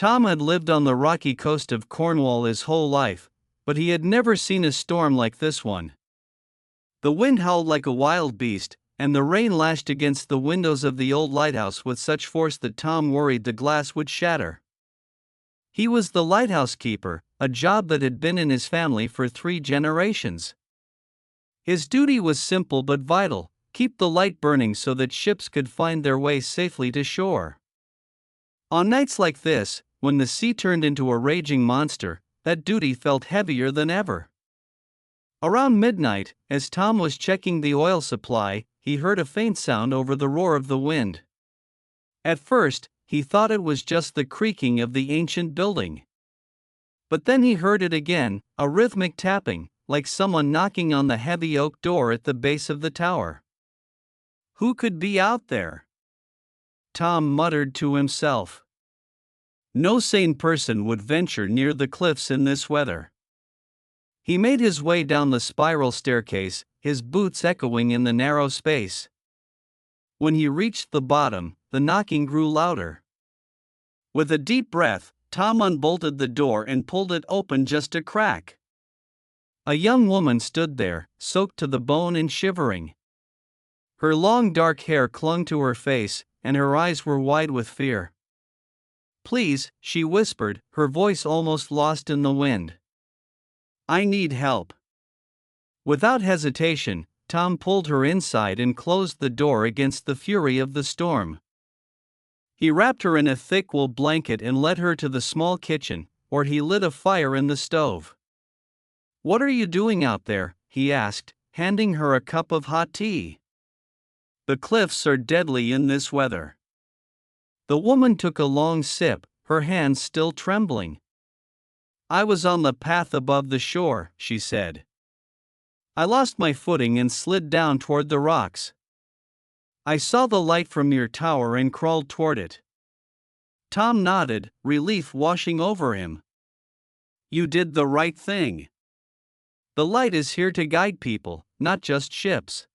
Tom had lived on the rocky coast of Cornwall his whole life, but he had never seen a storm like this one. The wind howled like a wild beast, and the rain lashed against the windows of the old lighthouse with such force that Tom worried the glass would shatter. He was the lighthouse keeper, a job that had been in his family for 3 generations. His duty was simple but vital: keep the light burning so that ships could find their way safely to shore. On nights like this, when the sea turned into a raging monster, that duty felt heavier than ever. Around midnight, as Tom was checking the oil supply, he heard a faint sound over the roar of the wind. At first, he thought it was just the creaking of the ancient building. But then he heard it again, a rhythmic tapping, like someone knocking on the heavy oak door at the base of the tower. Who could be out there? Tom muttered to himself. No sane person would venture near the cliffs in this weather. He made his way down the spiral staircase, his boots echoing in the narrow space. When he reached the bottom, the knocking grew louder. With a deep breath, Tom unbolted the door and pulled it open just a crack. A young woman stood there, soaked to the bone and shivering. Her long dark hair clung to her face, and her eyes were wide with fear. "Please," she whispered, her voice almost lost in the wind. "I need help." Without hesitation, Tom pulled her inside and closed the door against the fury of the storm. He wrapped her in a thick wool blanket and led her to the small kitchen, where he lit a fire in the stove. "What are you doing out there?" he asked, handing her a cup of hot tea. "The cliffs are deadly in this weather." The woman took a long sip, her hands still trembling. "I was on the path above the shore," she said. "I lost my footing and slid down toward the rocks. I saw the light from your tower and crawled toward it." Tom nodded, relief washing over him. "You did the right thing. The light is here to guide people, not just ships."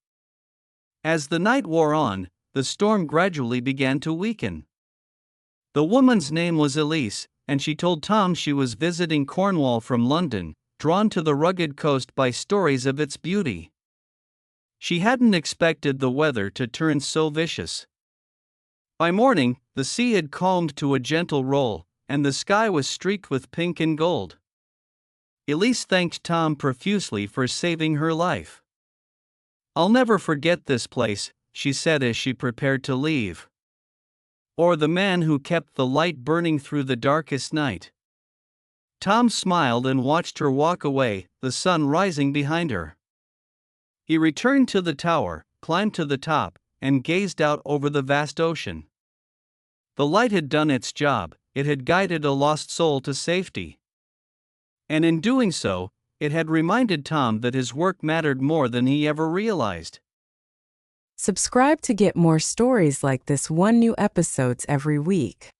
As the night wore on, the storm gradually began to weaken. The woman's name was Elise, and she told Tom she was visiting Cornwall from London, drawn to the rugged coast by stories of its beauty. She hadn't expected the weather to turn so vicious. By morning, the sea had calmed to a gentle roll, and the sky was streaked with pink and gold. Elise thanked Tom profusely for saving her life. "I'll never forget this place," she said as she prepared to leave. "Or the man who kept the light burning through the darkest night." Tom smiled and watched her walk away, the sun rising behind her. He returned to the tower, climbed to the top, and gazed out over the vast ocean. The light had done its job, it had guided a lost soul to safety. And in doing so, it had reminded Tom that his work mattered more than he ever realized. Subscribe to get more stories like this, one new episodes every week.